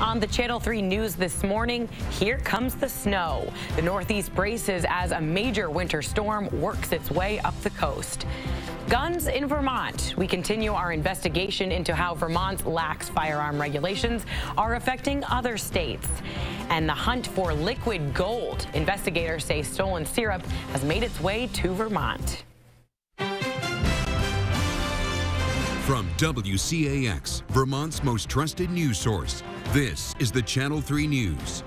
On the Channel 3 News this morning, here comes the snow. The Northeast braces as a major winter storm works its way up the coast. Guns in Vermont. We continue our investigation into how Vermont's lax firearm regulations are affecting other states. And the hunt for liquid gold. Investigators say stolen syrup has made its way to Vermont. From WCAX, Vermont's most trusted news source, this is the Channel 3 News.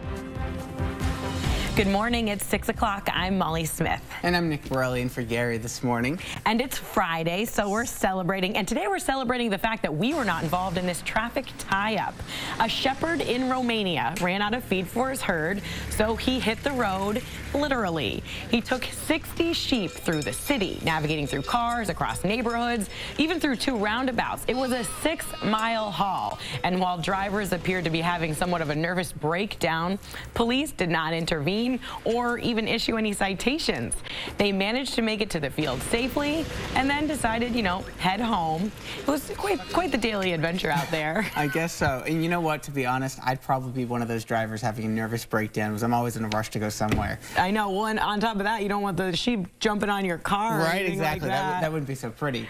Good morning, it's 6 o'clock. I'm Molly Smith. And I'm Nick Borelli in for Gary this morning. And it's Friday, so we're celebrating. And today we're celebrating the fact that we were not involved in this traffic tie-up. A shepherd in Romania ran out of feed for his herd, so he hit the road, literally. He took 60 sheep through the city, navigating through cars, across neighborhoods, even through 2 roundabouts. It was a 6-mile haul. And while drivers appeared to be having somewhat of a nervous breakdown, police did not intervene or even issue any citations. They managed to make it to the field safely and then decided, head home. It was quite the daily adventure out there. I guess so. And you know what, to be honest, I'd probably be one of those drivers having a nervous breakdown because I'm always in a rush to go somewhere. I know. Well, and on top of that, you don't want the sheep jumping on your car. Right, exactly. Like that wouldn't be so pretty.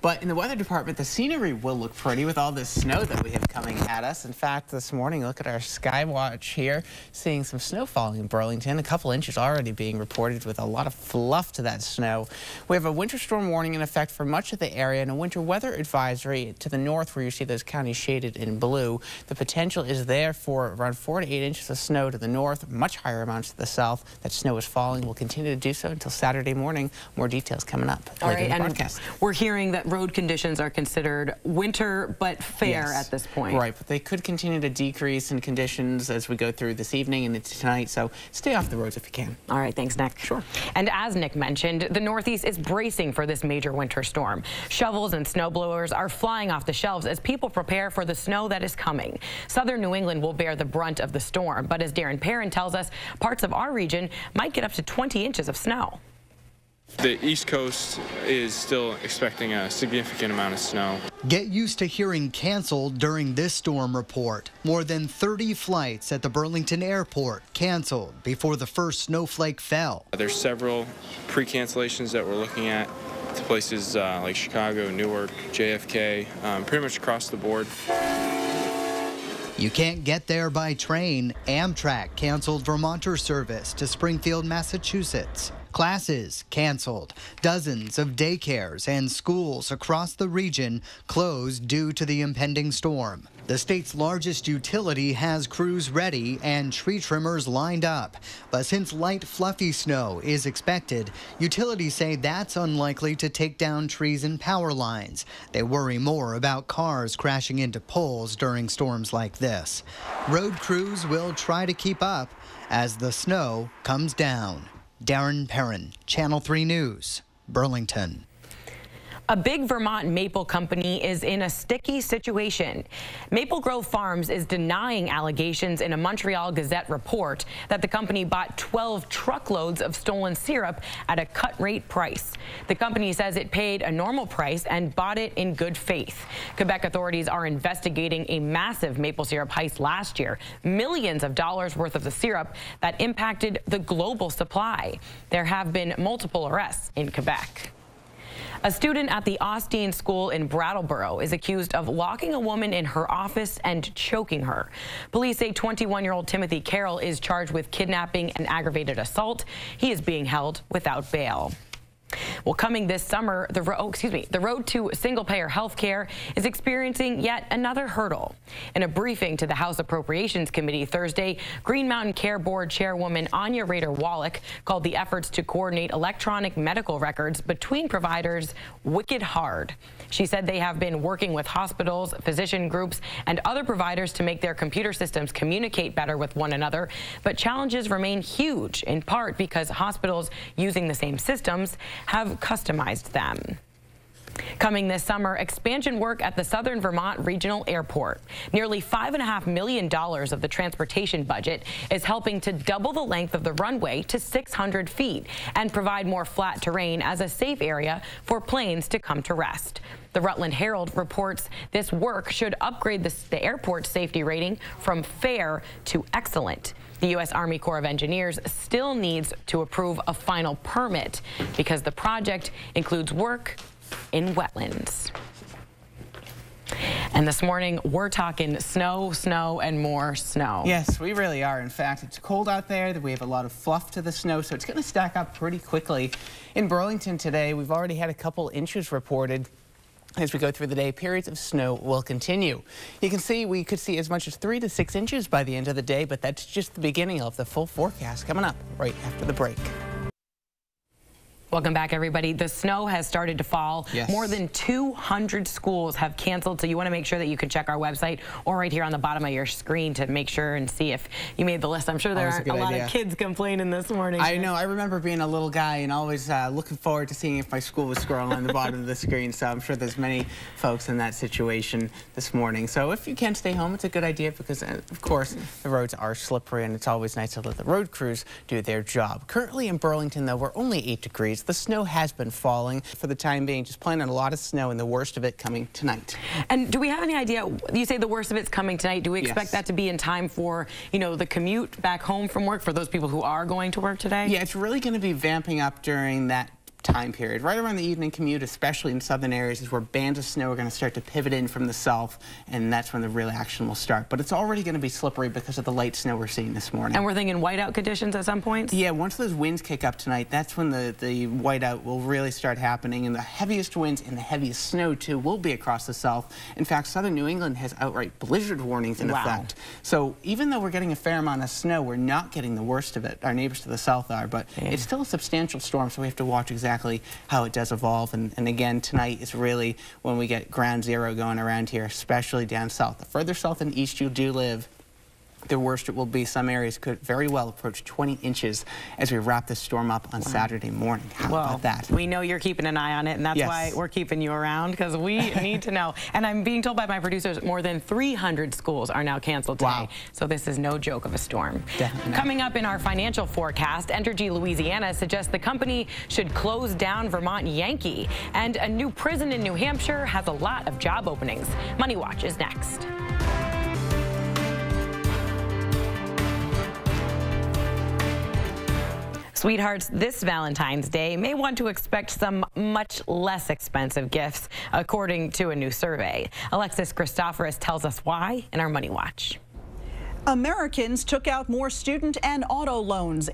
But in the weather department, the scenery will look pretty with all this snow that we have coming at us. In fact, this morning, look at our sky watch here, seeing some snow falling in Burlington. A couple inches already being reported with a lot of fluff to that snow. We have a winter storm warning in effect for much of the area and a winter weather advisory to the north where you see those counties shaded in blue. The potential is there for around 4 to 8 inches of snow to the north, much higher amounts to the south. That snow is falling. Will continue to do so until Saturday morning. More details coming up later in the broadcast. We're hearing that road conditions are considered winter but fair at this point. Right, but they could continue to decrease in conditions as we go through this evening and into tonight, so stay off the roads if you can. All right, thanks, Nick. Sure. And as Nick mentioned, the Northeast is bracing for this major winter storm. Shovels and snowblowers are flying off the shelves as people prepare for the snow that is coming. Southern New England will bear the brunt of the storm, but as Darren Perrin tells us, parts of our region might get up to 20 inches of snow. The East Coast is still expecting a significant amount of snow. Get used to hearing canceled during this storm report. More than 30 flights at the Burlington airport canceled before the first snowflake fell. There's several pre-cancellations that we're looking at to places like Chicago, Newark, JFK, pretty much across the board. You can't get there by train. Amtrak canceled Vermonter service to Springfield, Massachusetts. Classes canceled. Dozens of daycares and schools across the region closed due to the impending storm. The state's largest utility has crews ready and tree trimmers lined up. But since light, fluffy snow is expected, utilities say that's unlikely to take down trees and power lines. They worry more about cars crashing into poles during storms like this. Road crews will try to keep up as the snow comes down. Darren Perrin, Channel 3 News, Burlington. A big Vermont maple company is in a sticky situation. Maple Grove Farms is denying allegations in a Montreal Gazette report that the company bought 12 truckloads of stolen syrup at a cut-rate price. The company says it paid a normal price and bought it in good faith. Quebec authorities are investigating a massive maple syrup heist last year, millions of dollars worth of the syrup that impacted the global supply. There have been multiple arrests in Quebec. A student at the Austin School in Brattleboro is accused of locking a woman in her office and choking her. Police say 21-year-old Timothy Carroll is charged with kidnapping and aggravated assault. He is being held without bail. Well, coming this summer, the road to single-payer health care is experiencing yet another hurdle. In a briefing to the House Appropriations Committee Thursday, Green Mountain Care Board Chairwoman Anya Rader-Wallach called the efforts to coordinate electronic medical records between providers wicked hard. She said they have been working with hospitals, physician groups, and other providers to make their computer systems communicate better with one another, but challenges remain huge, in part because hospitals using the same systems have customized them. Coming this summer, expansion work at the Southern Vermont Regional Airport. Nearly $5.5 million of the transportation budget is helping to double the length of the runway to 600 feet and provide more flat terrain as a safe area for planes to come to rest. The Rutland Herald reports this work should upgrade the airport's safety rating from fair to excellent. The U.S. Army Corps of Engineers still needs to approve a final permit because the project includes work in wetlands. And this morning, we're talking snow, snow, and more snow. Yes, we really are. In fact, it's cold out there. We have a lot of fluff to the snow, so it's going to stack up pretty quickly. In Burlington today, we've already had a couple inches reported. As we go through the day, periods of snow will continue. You can see we could see as much as 3 to 6 inches by the end of the day, but that's just the beginning of the full forecast coming up right after the break. Welcome back, everybody. The snow has started to fall. Yes. More than 200 schools have canceled, so you want to make sure that you can check our website or right here on the bottom of your screen to make sure and see if you made the list. I'm sure there aren't a lot of kids complaining this morning. I know. I remember being a little guy and always looking forward to seeing if my school was scrolling on the bottom of the screen, so I'm sure there's many folks in that situation this morning. So if you can stay home, it's a good idea because, of course, the roads are slippery and it's always nice to let the road crews do their job. Currently in Burlington, though, we're only 8 degrees. The snow has been falling for the time being, just planning on a lot of snow and the worst of it coming tonight. And do we have any idea, you say the worst of it's coming tonight, do we expect that to be in time for, you know, the commute back home from work for those people who are going to work today? Yeah, it's really going to be vamping up during that time period. Right around the evening commute, especially in southern areas, is where bands of snow are going to start to pivot in from the south, and that's when the real action will start. But it's already going to be slippery because of the light snow we're seeing this morning. And we're thinking whiteout conditions at some point? Yeah, once those winds kick up tonight, that's when the whiteout will really start happening, and the heaviest winds and the heaviest snow, too, will be across the south. In fact, southern New England has outright blizzard warnings in effect. So even though we're getting a fair amount of snow, we're not getting the worst of it. Our neighbors to the south are, but it's still a substantial storm, so we have to watch exactly how it does evolve. And again, tonight is really when we get ground zero going around here, especially down south. The further south and east you do live, the worst it will be. Some areas could very well approach 20 inches as we wrap this storm up on Saturday morning. How about that? We know you're keeping an eye on it, and that's why we're keeping you around, because we need to know. And I'm being told by my producers more than 300 schools are now canceled today. So this is no joke of a storm. Definitely. Coming up in our financial forecast, Entergy Louisiana suggests the company should close down Vermont Yankee, and a new prison in New Hampshire has a lot of job openings. Money Watch is next. Sweethearts, this Valentine's Day may want to expect some much less expensive gifts, according to a new survey. Alexis Christoforous tells us why in our Money Watch. Americans took out more student and auto loans.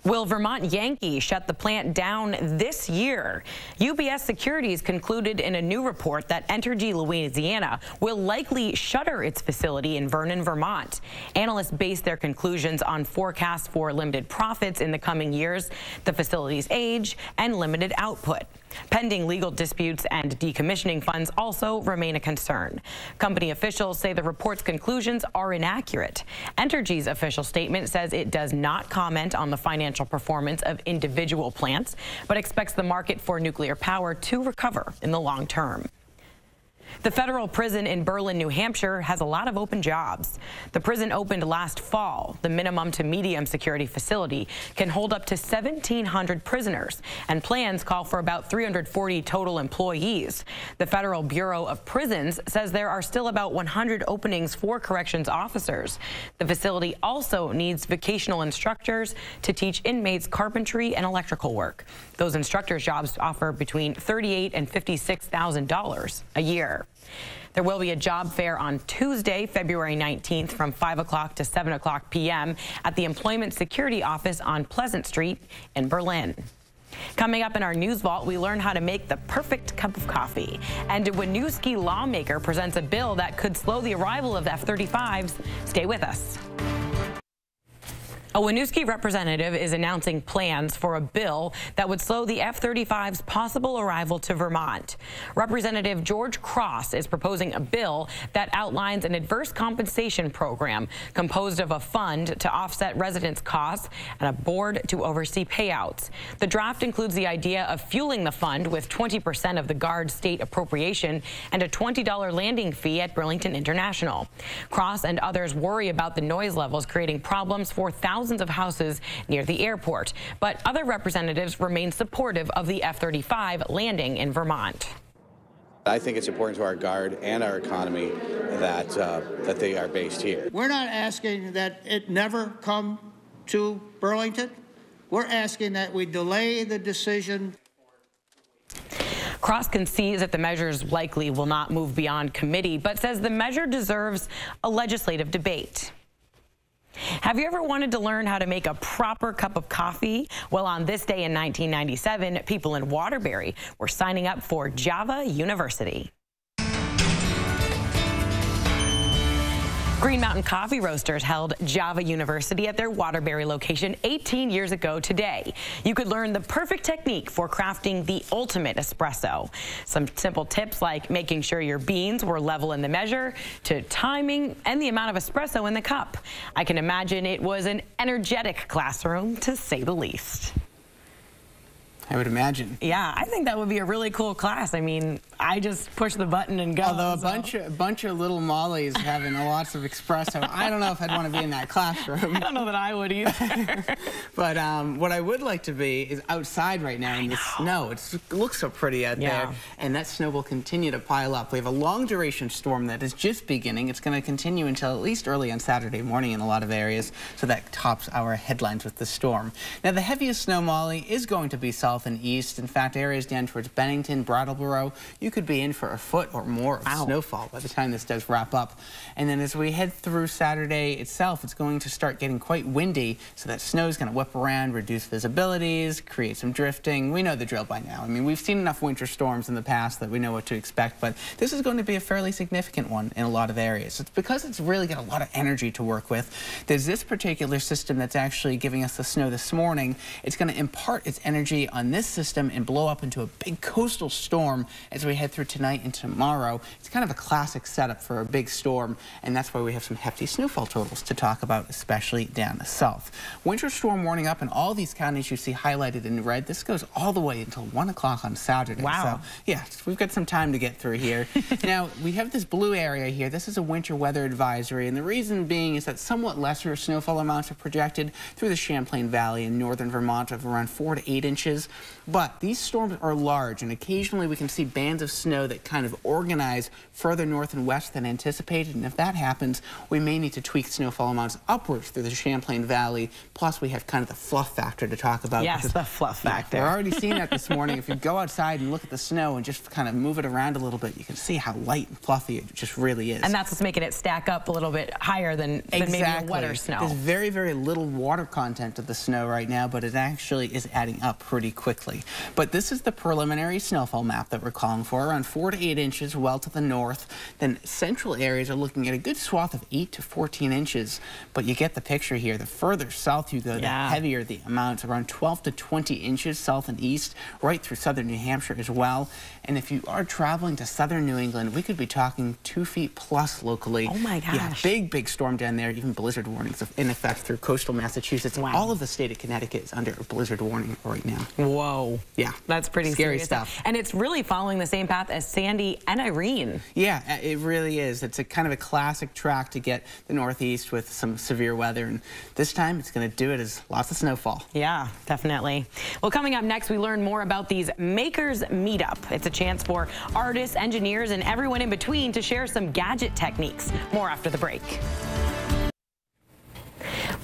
Will Vermont Yankee shut the plant down this year? UBS Securities concluded in a new report that Entergy Louisiana will likely shutter its facility in Vernon, Vermont. Analysts base their conclusions on forecasts for limited profits in the coming years, the facility's age, and limited output. Pending legal disputes and decommissioning funds also remain a concern. Company officials say the report's conclusions are inaccurate. Entergy's official statement says it does not comment on the financial performance of individual plants, but expects the market for nuclear power to recover in the long term. The federal prison in Berlin, New Hampshire has a lot of open jobs. The prison opened last fall. The minimum to medium security facility can hold up to 1,700 prisoners, and plans call for about 340 total employees. The Federal Bureau of Prisons says there are still about 100 openings for corrections officers. The facility also needs vocational instructors to teach inmates carpentry and electrical work. Those instructors' jobs offer between $38,000 and $56,000 a year. There will be a job fair on Tuesday, February 19th from 5 o'clock to 7 o'clock p.m. at the Employment Security Office on Pleasant Street in Berlin. Coming up in our News Vault, we learn how to make the perfect cup of coffee. And a Winooski lawmaker presents a bill that could slow the arrival of F-35s. Stay with us. A Winooski representative is announcing plans for a bill that would slow the F-35's possible arrival to Vermont. Representative George Cross is proposing a bill that outlines an adverse compensation program composed of a fund to offset residents' costs and a board to oversee payouts. The draft includes the idea of fueling the fund with 20% of the Guard's state appropriation and a $20 landing fee at Burlington International. Cross and others worry about the noise levels creating problems for thousands of houses near the airport, but other representatives remain supportive of the F-35 landing in Vermont. I think it's important to our Guard and our economy that they are based here. We're not asking that it never come to Burlington. We're asking that we delay the decision. Cross concedes that the measures likely will not move beyond committee, but says the measure deserves a legislative debate. Have you ever wanted to learn how to make a proper cup of coffee? Well, on this day in 1997, people in Waterbury were signing up for Java University. Green Mountain Coffee Roasters held Java University at their Waterbury location 18 years ago today. You could learn the perfect technique for crafting the ultimate espresso. Some simple tips like making sure your beans were level in the measure, to timing and the amount of espresso in the cup. I can imagine it was an energetic classroom, to say the least. I would imagine. Yeah, I think that would be a really cool class. I mean, I just push the button and go. Although a bunch of little Mollies having lots of espresso, I don't know if I'd want to be in that classroom. I don't know that I would either. But what I would like to be is outside right now in the snow. It looks so pretty out there, and that snow will continue to pile up. We have a long duration storm that is just beginning. It's going to continue until at least early on Saturday morning in a lot of areas, so that tops our headlines with the storm. Now, the heaviest snow, Molly, is going to be south and east. In fact, areas down towards Bennington, Brattleboro, you could be in for a foot or more of snowfall by the time this does wrap up. And then as we head through Saturday itself, it's going to start getting quite windy, so that snow is going to whip around, reduce visibilities, create some drifting. We know the drill by now. I mean, we've seen enough winter storms in the past that we know what to expect, but this is going to be a fairly significant one in a lot of areas. It's because it's really got a lot of energy to work with. There's this particular system that's actually giving us the snow this morning. It's going to impart its energy on this system and blow up into a big coastal storm as we head through tonight and tomorrow. It's kind of a classic setup for a big storm, and that's why we have some hefty snowfall totals to talk about, especially down the south. Winter storm warning up in all these counties you see highlighted in red. This goes all the way until 1 o'clock on Saturday. Wow. So, yeah, we've got some time to get through here. Now, we have this blue area here. This is a winter weather advisory, and the reason being is that somewhat lesser snowfall amounts are projected through the Champlain Valley in northern Vermont of around 4 to 8 inches. But these storms are large, and occasionally we can see bands of snow that kind of organize further north and west than anticipated. And if that happens, we may need to tweak snowfall amounts upwards through the Champlain Valley. Plus, we have kind of the fluff factor to talk about. Yes, the fluff factor. We're already seeing that this morning. If you go outside and look at the snow and just kind of move it around a little bit, you can see how light and fluffy it just really is. And that's what's making it stack up a little bit higher than maybe a wetter snow. There's very, very little water content of the snow right now, but it actually is adding up pretty quickly. But this is the preliminary snowfall map that we're calling for, around 4 to 8 inches well to the north. Then central areas are looking at a good swath of 8 to 14 inches. But you get the picture here. The further south you go, the heavier the amounts, around 12 to 20 inches south and east, right through southern New Hampshire as well. And if you are traveling to southern New England, we could be talking 2 feet plus locally. Oh my gosh. Yeah, big storm down there, even blizzard warnings in effect through coastal Massachusetts. Wow. All of the state of Connecticut is under a blizzard warning right now. Whoa. Yeah. That's pretty scary serious stuff. And it's really following the same path as Sandy and Irene. Yeah, it really is. It's a kind of a classic track to get the Northeast with some severe weather. And this time it's going to do it as lots of snowfall. Yeah, definitely. Well, coming up next, we learn more about these Makers Meetup. It's a chance for artists, engineers, and everyone in between to share some gadget techniques. More after the break.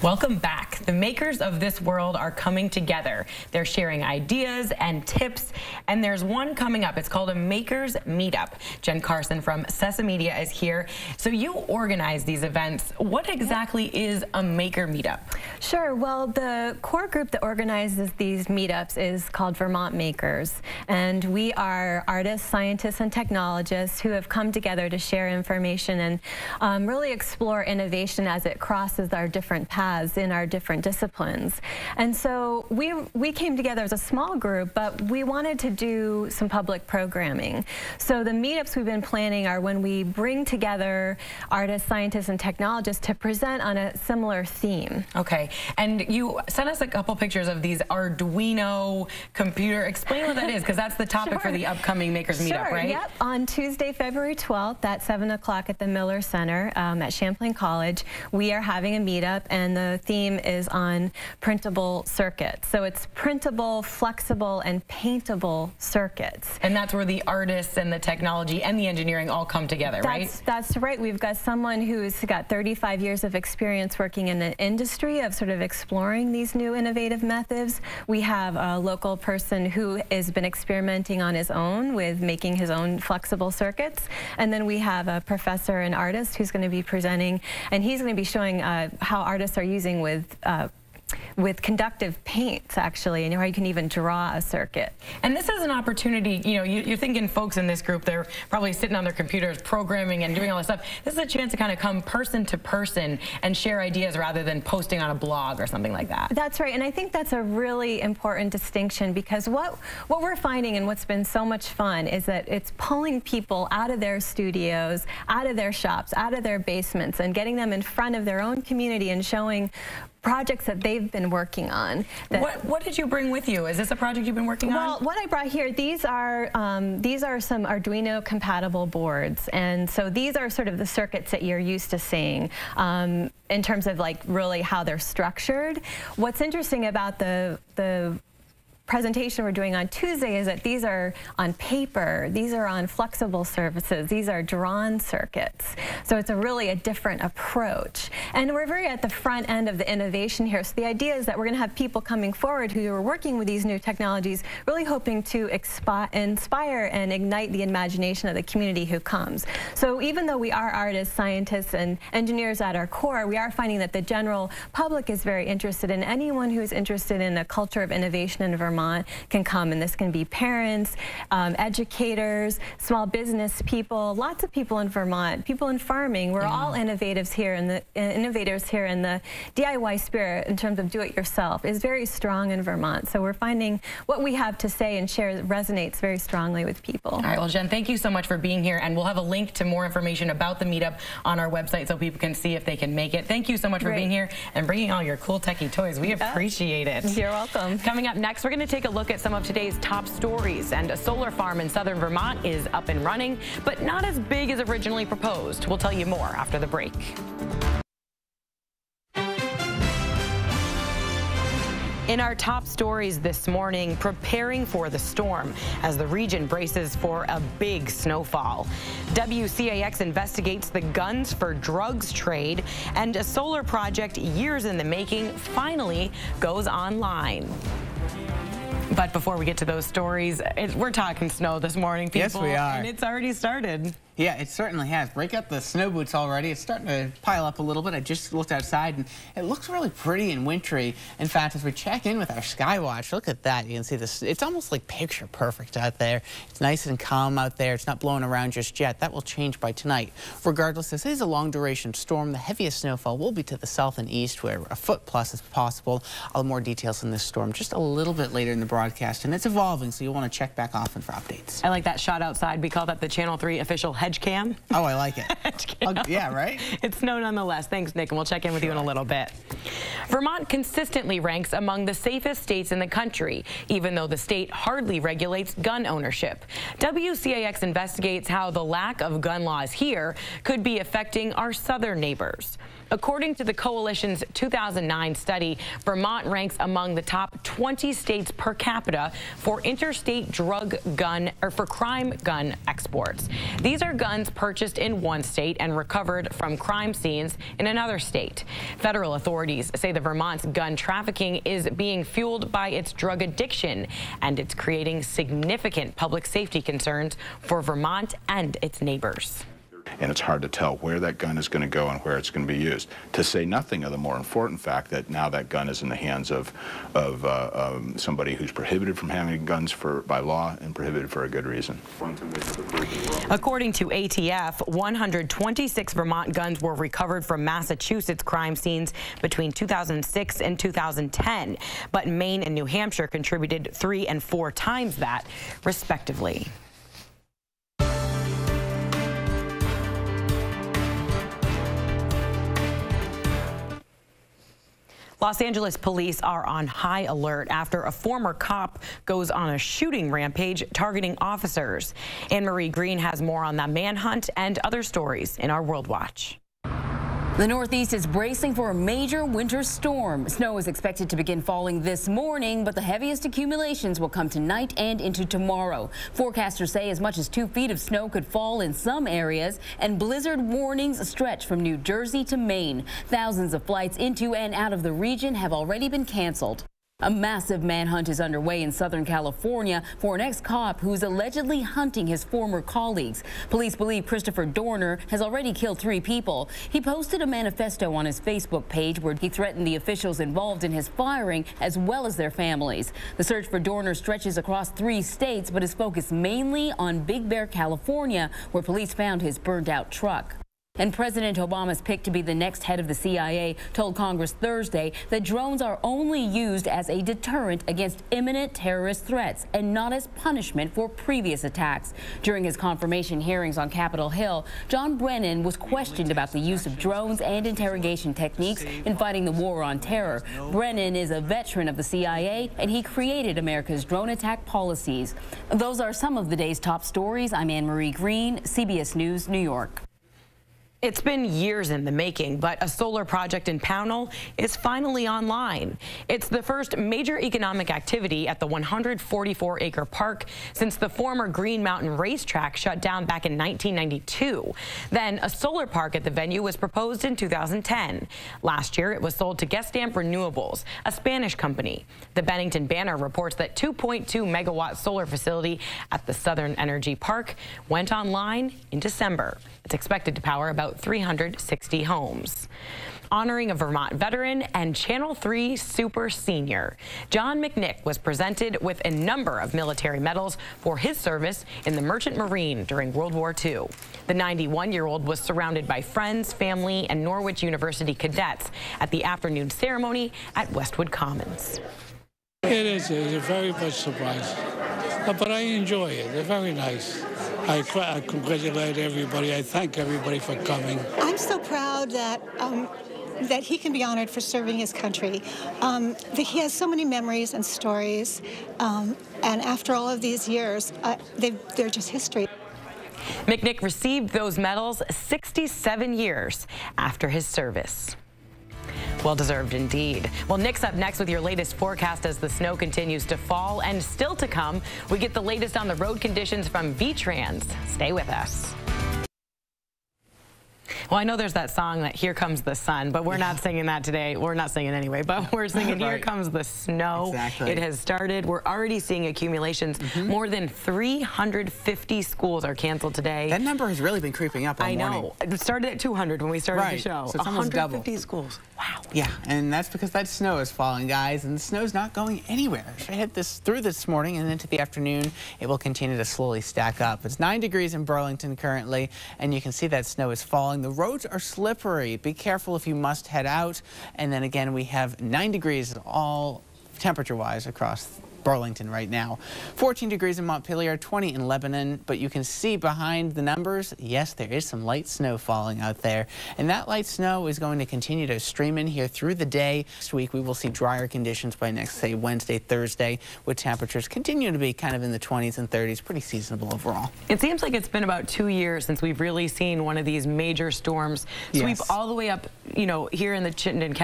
Welcome back. The makers of this world are coming together. They're sharing ideas and tips, and there's one coming up. It's called a Makers Meetup. Jen Carson from Sessa Media is here. So you organize these events. What exactly is a Maker Meetup? Sure. Well, the core group that organizes these meetups is called Vermont Makers, and we are artists, scientists, and technologists who have come together to share information and really explore innovation as it crosses our different paths. paths in our different disciplines. And so we came together as a small group, but we wanted to do some public programming. So the meetups we've been planning are when we bring together artists, scientists, and technologists to present on a similar theme. Okay, and you sent us a couple pictures of these Arduino computer. Explain what that is, because that's the topic for the upcoming Makers Meetup, right? Yep. On Tuesday, February 12th at 7 o'clock at the Miller Center at Champlain College, we are having a meetup, and the theme is on printable circuits. So it's printable, flexible, and paintable circuits. And that's where the artists and the technology and the engineering all come together, right? That's right. We've got someone who's got 35 years of experience working in an industry of sort of exploring these new innovative methods. We have a local person who has been experimenting on his own with making his own flexible circuits. And then we have a professor and artist who's going to be presenting, and he's going to be showing how artists are using with conductive paints, actually, and how you can even draw a circuit. And this is an opportunity, you know, you're thinking folks in this group, they're probably sitting on their computers programming and doing all this stuff. This is a chance to kind of come person to person and share ideas rather than posting on a blog or something like that. That's right, and I think that's a really important distinction, because what we're finding and what's been so much fun is that it's pulling people out of their studios, out of their shops, out of their basements, and getting them in front of their own community and showing projects that they've been working on. What did you bring with you? Is this a project you've been working on? Well, what I brought here, these are some Arduino compatible boards, and so these are sort of the circuits that you're used to seeing in terms of like really how they're structured. What's interesting about the presentation we're doing on Tuesday is that these are on paper, these are on flexible surfaces, these are drawn circuits. So it's really a different approach. And we're very at the front end of the innovation here. So the idea is that we're going to have people coming forward who are working with these new technologies, really hoping to inspire and ignite the imagination of the community who comes. So even though we are artists, scientists, and engineers at our core, we are finding that the general public is very interested, and anyone who is interested in a culture of innovation in Vermont can come, and this can be parents, educators, small business people, lots of people in Vermont, people in farming. We're all innovators here, and the DIY spirit in terms of do-it-yourself is very strong in Vermont. So we're finding what we have to say and share resonates very strongly with people. All right, well, Jen, thank you so much for being here, and we'll have a link to more information about the meetup on our website so people can see if they can make it. Thank you so much for being here and bringing all your cool techie toys. We appreciate it. You're welcome. Coming up next, we're going to take a look at some of today's top stories. And a solar farm in southern Vermont is up and running, but not as big as originally proposed. We'll tell you more after the break. In our top stories this morning, preparing for the storm as the region braces for a big snowfall. WCAX investigates the guns for drugs trade, and a solar project years in the making finally goes online. But before we get to those stories, we're talking snow this morning, people. Yes, we are. And it's already started. Yeah, it certainly has. Break out the snow boots already. It's starting to pile up a little bit. I just looked outside, and it looks really pretty and wintry. In fact, as we check in with our Skywatch, look at that. You can see this. It's almost like picture perfect out there. It's nice and calm out there. It's not blowing around just yet. That will change by tonight. Regardless, this is a long-duration storm. The heaviest snowfall will be to the south and east, where a foot plus is possible. I'll have more details on this storm just a little bit later in the broadcast, and it's evolving, so you'll want to check back often for updates. I like that shot outside. We call that the Channel 3 official hedge cam. Oh, I like it. Yeah, right? It's snow nonetheless. Thanks, Nick, and we'll check in with you in a little bit. Vermont consistently ranks among the safest states in the country, even though the state hardly regulates gun ownership. WCAX investigates how the lack of gun laws here could be affecting our southern neighbors. According to the coalition's 2009 study, Vermont ranks among the top 20 states per capita for interstate crime gun exports. These are guns purchased in one state and recovered from crime scenes in another state. Federal authorities say the Vermont's gun trafficking is being fueled by its drug addiction, and it's creating significant public safety concerns for Vermont and its neighbors. and it's hard to tell where that gun is going to go and where it's going to be used. To say nothing of the more important fact that now that gun is in the hands of somebody who's prohibited from having guns by law and prohibited for a good reason. According to ATF, 126 Vermont guns were recovered from Massachusetts crime scenes between 2006 and 2010, but Maine and New Hampshire contributed 3 and 4 times that, respectively. Los Angeles police are on high alert after a former cop goes on a shooting rampage targeting officers. Anne-Marie Green has more on the manhunt and other stories in our World Watch. The Northeast is bracing for a major winter storm. Snow is expected to begin falling this morning, but the heaviest accumulations will come tonight and into tomorrow. Forecasters say as much as 2 feet of snow could fall in some areas, and blizzard warnings stretch from New Jersey to Maine. Thousands of flights into and out of the region have already been canceled. A massive manhunt is underway in Southern California for an ex-cop who's allegedly hunting his former colleagues. Police believe Christopher Dorner has already killed 3 people. He posted a manifesto on his Facebook page where he threatened the officials involved in his firing as well as their families. The search for Dorner stretches across 3 states but is focused mainly on Big Bear, California, where police found his burned-out truck. And President Obama's pick to be the next head of the CIA told Congress Thursday that drones are only used as a deterrent against imminent terrorist threats and not as punishment for previous attacks. During his confirmation hearings on Capitol Hill, John Brennan was questioned about the use of drones and interrogation techniques in fighting the war on terror. Brennan is a veteran of the CIA, and he created America's drone attack policies. Those are some of the day's top stories. I'm Anne-Marie Green, CBS News, New York. It's been years in the making, but a solar project in Pownell is finally online. It's the first major economic activity at the 144-acre park since the former Green Mountain racetrack shut down back in 1992. Then a solar park at the venue was proposed in 2010. Last year, it was sold to Gestamp Renewables, a Spanish company. The Bennington Banner reports that 2.2 megawatt solar facility at the Southern Energy Park went online in December. It's expected to power about 360 homes. Honoring a Vermont veteran and Channel 3 super senior, John McNick was presented with a number of military medals for his service in the Merchant Marine during World War II. The 91-year-old was surrounded by friends, family, and Norwich University cadets at the afternoon ceremony at Westwood Commons. It is a very much surprise, but I enjoy it. They're very nice. I congratulate everybody. I thank everybody for coming. I'm so proud that that he can be honored for serving his country. He has so many memories and stories, and after all of these years, they're just history. McNick received those medals 67 years after his service. Well deserved indeed. Well, Nick's up next with your latest forecast as the snow continues to fall, and still to come, we get the latest on the road conditions from V-Trans. Stay with us. Well, I know there's that song that Here Comes the Sun, but we're not singing that today. We're not singing anyway, but we're singing Here Comes the Snow. Exactly. It has started. We're already seeing accumulations. More than 350 schools are canceled today. That number has really been creeping up all morning. I know. It started at 200 when we started the show. So it's almost double. 150 schools. Wow. Yeah, and that's because that snow is falling, guys, and the snow's not going anywhere. It should hit through this morning and into the afternoon. It will continue to slowly stack up. It's 9 degrees in Burlington currently, and you can see that snow is falling. The roads are slippery. Be careful if you must head out. And then again, we have 9 degrees all temperature-wise across Burlington right now. 14 degrees in Montpelier, 20 in Lebanon, but you can see behind the numbers, yes, there is some light snow falling out there, and that light snow is going to continue to stream in here through the day. Next week, we will see drier conditions by next, say, Wednesday, Thursday, with temperatures continuing to be kind of in the 20s and 30s, pretty seasonable overall. It seems like it's been about 2 years since we've really seen one of these major storms sweep all the way up, you know, here in the Chittenden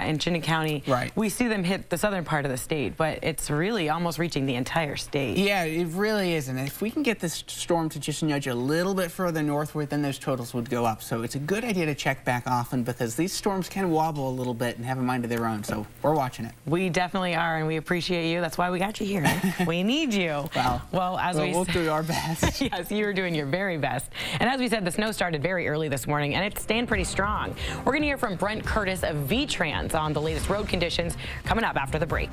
County. Right. We see them hit the southern part of the state, but it's really almost reaching reaching the entire state. Yeah, it really is. And if we can get this storm to just nudge a little bit further northward, then those totals would go up. So it's a good idea to check back often because these storms can wobble a little bit and have a mind of their own. So we're watching it. We definitely are, and we appreciate you. That's why we got you here. We need you. Well, we'll do our best. Yes, you are doing your very best. And as we said, the snow started very early this morning, and it's staying pretty strong. We're going to hear from Brent Curtis of V-Trans on the latest road conditions coming up after the break.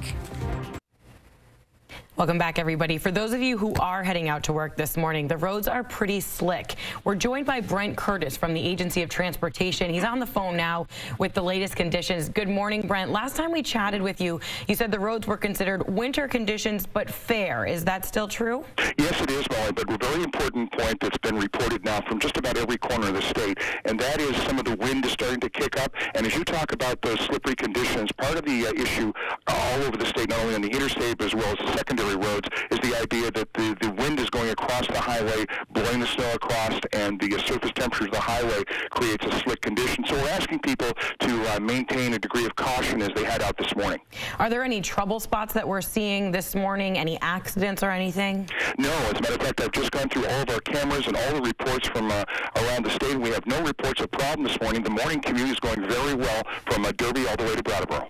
Welcome back, everybody. For those of you who are heading out to work this morning, the roads are pretty slick. We're joined by Brent Curtis from the Agency of Transportation. He's on the phone now with the latest conditions. Good morning, Brent. Last time we chatted with you, you said the roads were considered winter conditions but fair. Is that still true? Yes, it is, Molly, but a very important point that's been reported now from just about every corner of the state, and that is some of the wind is starting to kick up. And as you talk about those slippery conditions, part of the issue all over the state, not only on the interstate but as well as the secondary roads, is the idea that the wind is going across the highway, blowing the snow across, and the surface temperature of the highway creates a slick condition. So we're asking people to maintain a degree of caution as they head out this morning. Are there any trouble spots that we're seeing this morning? Any accidents or anything? No. As a matter of fact, I've just gone through all of our cameras and all the reports from around the state. We have no reports of problem this morning. The morning commute is going very well from Derby all the way to Brattleboro.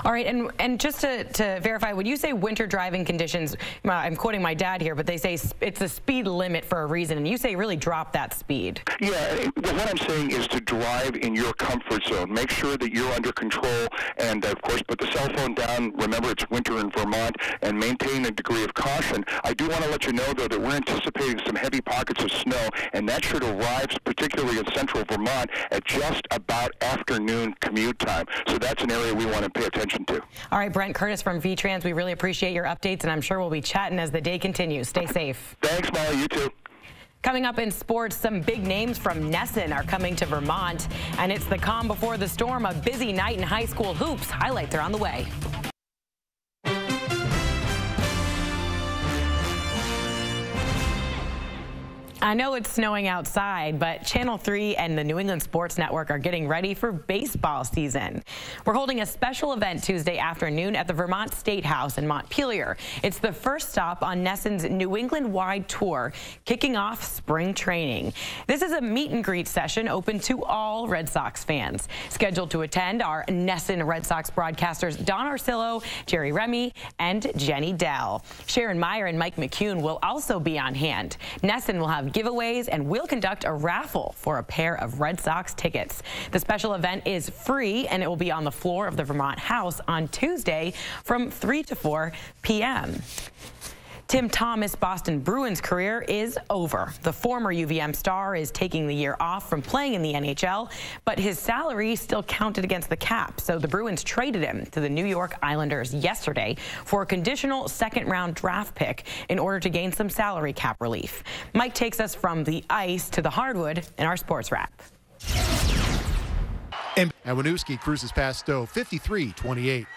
All right, and just to verify, when you say winter driving conditions, I'm quoting my dad here, but they say it's a speed limit for a reason, and you say really drop that speed. Yeah, what I'm saying is to drive in your comfort zone. Make sure that you're under control, and of course, put the cell phone down. Remember, it's winter in Vermont, and maintain a degree of caution. I do want to let you know, though, that we're anticipating some heavy pockets of snow, and that should arrive, particularly in central Vermont, at just about afternoon commute time. So that's an area we want to pay attention to. All right, Brent Curtis from V-Trans, we really appreciate your updates, and I'm sure we'll be chatting as the day continues. Stay safe. Thanks, Molly. You too. Coming up in sports, some big names from Nesson are coming to Vermont, and it's the calm before the storm, a busy night in high school hoops. Highlights are on the way. I know it's snowing outside, but Channel 3 and the New England Sports Network are getting ready for baseball season. We're holding a special event Tuesday afternoon at the Vermont State House in Montpelier. It's the first stop on Nesson's New England-wide tour, kicking off spring training. This is a meet and greet session open to all Red Sox fans. Scheduled to attend are Nesson Red Sox broadcasters Don Orsillo, Jerry Remy, and Jenny Dell. Sharon Meyer and Mike McCune will also be on hand. Nesson will have giveaways and will conduct a raffle for a pair of Red Sox tickets. The special event is free, and it will be on the floor of the Vermont House on Tuesday from 3 to 4 p.m. Tim Thomas' Boston Bruins career is over. The former UVM star is taking the year off from playing in the NHL, but his salary still counted against the cap, so the Bruins traded him to the New York Islanders yesterday for a conditional second-round draft pick in order to gain some salary cap relief. Mike takes us from the ice to the hardwood in our sports wrap. And Winooski cruises past Stowe 53-28.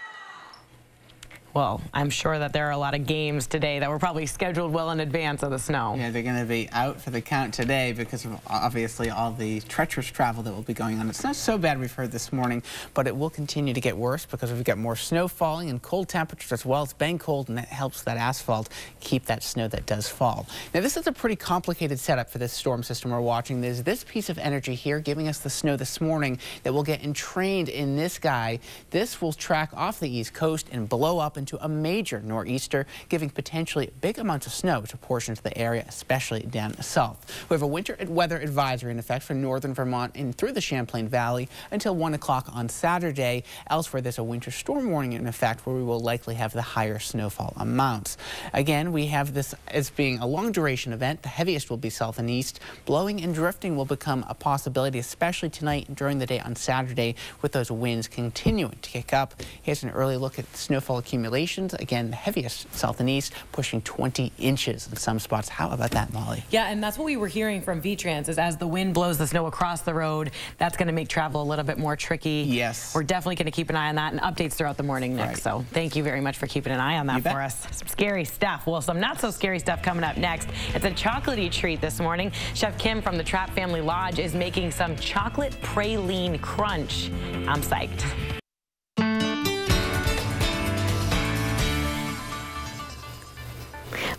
Well, I'm sure that there are a lot of games today that were probably scheduled well in advance of the snow. Yeah, they're going to be out for the count today because of obviously all the treacherous travel that will be going on. It's not so bad, we've heard this morning, but it will continue to get worse because we've got more snow falling and cold temperatures as well. It's been cold, and that helps that asphalt keep that snow that does fall. Now, this is a pretty complicated setup for this storm system we're watching. There's this piece of energy here giving us the snow this morning that will get entrained in this guy. This will track off the east coast and blow up into a major nor'easter, giving potentially big amounts of snow to portions of the area, especially down south. We have a winter weather advisory in effect for northern Vermont and through the Champlain Valley until 1 o'clock on Saturday. Elsewhere, there's a winter storm warning in effect where we will likely have the higher snowfall amounts. Again, we have this as being a long duration event. The heaviest will be south and east. Blowing and drifting will become a possibility, especially tonight and during the day on Saturday, with those winds continuing to kick up. Here's an early look at snowfall accumulations. Again, the heaviest south and east, pushing 20 inches in some spots. How about that, Molly? Yeah, and that's what we were hearing from V-Trans, is as the wind blows the snow across the road, that's going to make travel a little bit more tricky. Yes. We're definitely going to keep an eye on that and updates throughout the morning, Nick. Right. So thank you very much for keeping an eye on that for us. Some scary stuff. Well, some not so scary stuff coming up next. It's a chocolatey treat this morning. Chef Kim from the Trapp Family Lodge is making some chocolate praline crunch. I'm psyched.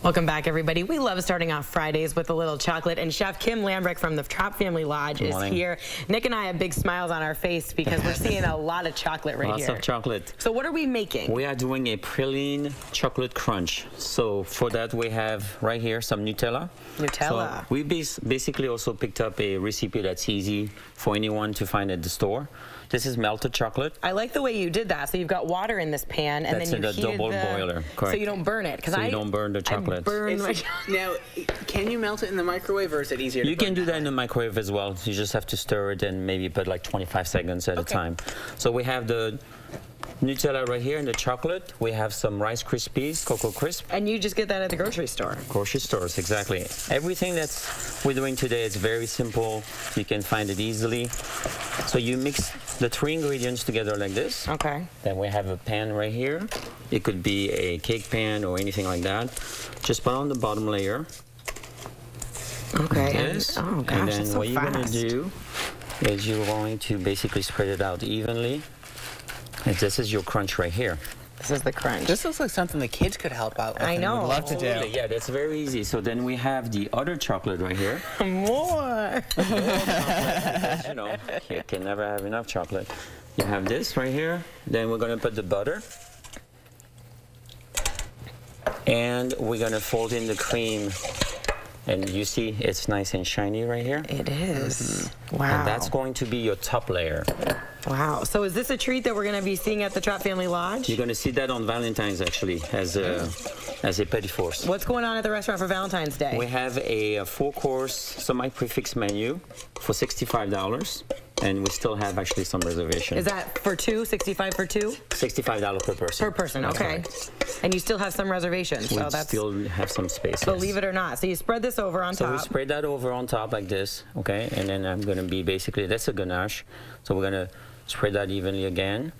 Welcome back, everybody. We love starting off Fridays with a little chocolate, and Chef Kim Lambrick from the Trapp Family Lodge is here. Nick and I have big smiles on our face because we're seeing a lot of chocolate right here. Lots of chocolate. So what are we making? We are doing a praline chocolate crunch. So for that, we have right here some Nutella. Nutella. So we basically also picked up a recipe that's easy for anyone to find at the store. This is melted chocolate. I like the way you did that. So you've got water in this pan, and that's then you in a double boiler. Correct. So you don't burn it. So you don't burn the chocolate. Now, can you melt it in the microwave, or is it easier to You can do that in the microwave as well. You just have to stir it and maybe put like 25 seconds at a time. So we have the Nutella right here and the chocolate. We have some Rice Krispies, Cocoa Crisp. And you just get that at the grocery store. Grocery stores, exactly. Everything that's we're doing today is very simple. You can find it easily. So you mix the 3 ingredients together like this. Okay. Then we have a pan right here. It could be a cake pan or anything like that. Just put on the bottom layer. Okay. Yes. Oh gosh, and then that's so what you're going to fast. do is you're going to basically spread it out evenly. And this is your crunch right here. This is the crunch. This looks like something the kids could help out with. I know. Would love to do. Yeah, that's very easy. So then we have the other chocolate right here. More. Because, you know, you can never have enough chocolate. You have this right here. Then we're going to put the butter. And we're going to fold in the cream. And you see it's nice and shiny right here. It is. Wow. And that's going to be your top layer. Wow. So is this a treat that we're going to be seeing at the Trapp Family Lodge? You're going to see that on Valentine's, actually, as a petit fours. What's going on at the restaurant for Valentine's Day? We have a 4-course semi-prefix menu for $65. And we still have actually some reservations. Is that for 2? 65 for 2? $65 per person. Per person, okay. And you still have some reservations. We So that's still have some space. Believe it or not. So you spread this over on So top. we spread that over on top like this, okay? And then I'm going to be basically, that's a ganache. So we're going to spread that evenly again.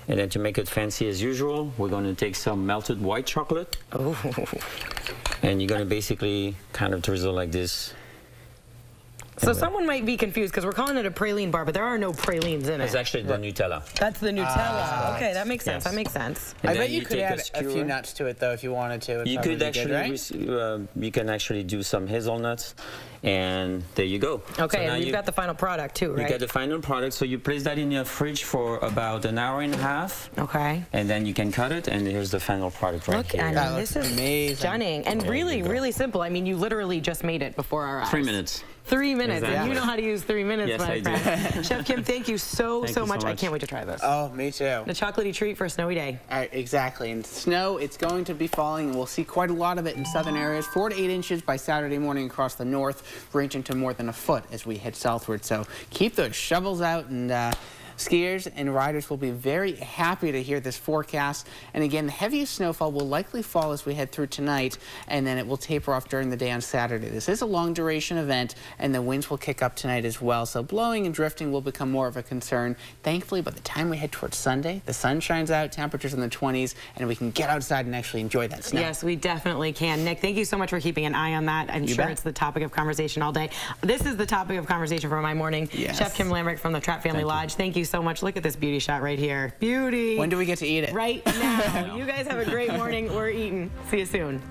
And then to make it fancy as usual, we're going to take some melted white chocolate. Oh. And you're going to basically kind of drizzle like this. So someone might be confused because we're calling it a praline bar, but there are no pralines in it. It's actually the Nutella. That's the Nutella. Okay, that makes sense. Yes. That makes sense. And I then bet you could take add a few nuts to it, though, if you wanted to. It'd You probably could be actually, good, right? you can actually do some hazelnuts, and there you go. Okay, So now and we've got the final product too, right? You get the final product, so you place that in your fridge for about an hour and a half. Okay. And then you can cut it, and here's the final product right Look, here. I mean, this is amazing. stunning and really, really simple. I mean, you literally just made it before our eyes. 3 minutes. 3 minutes, and Exactly. you know how to use 3 minutes, Yes, my I do. friend. Chef Kim, thank you so Thank you so much. I much. can't wait to try this. Oh, me too. The chocolatey treat for a snowy day. Exactly. And snow, it's going to be falling, and we'll see quite a lot of it in southern areas. 4 to 8 inches by Saturday morning across the north, ranging to more than a foot as we head southward. So keep those shovels out, and skiers and riders will be very happy to hear this forecast. And again, the heaviest snowfall will likely fall as we head through tonight, and then it will taper off during the day on Saturday. This is a long duration event, and the winds will kick up tonight as well. So blowing and drifting will become more of a concern. Thankfully, by the time we head towards Sunday, the sun shines out, temperatures in the 20s, and we can get outside and actually enjoy that snow. Yes, we definitely can. Nick, thank you so much for keeping an eye on that. I'm sure it's the topic of conversation all day. This is the topic of conversation for my morning. Yes. Chef Kim Lambrick from the Trapp Family Lodge. Thank you so much. Look at this beauty shot right here. Beauty. When do we get to eat it? Right now. You guys have a great morning. We're eating. See you soon.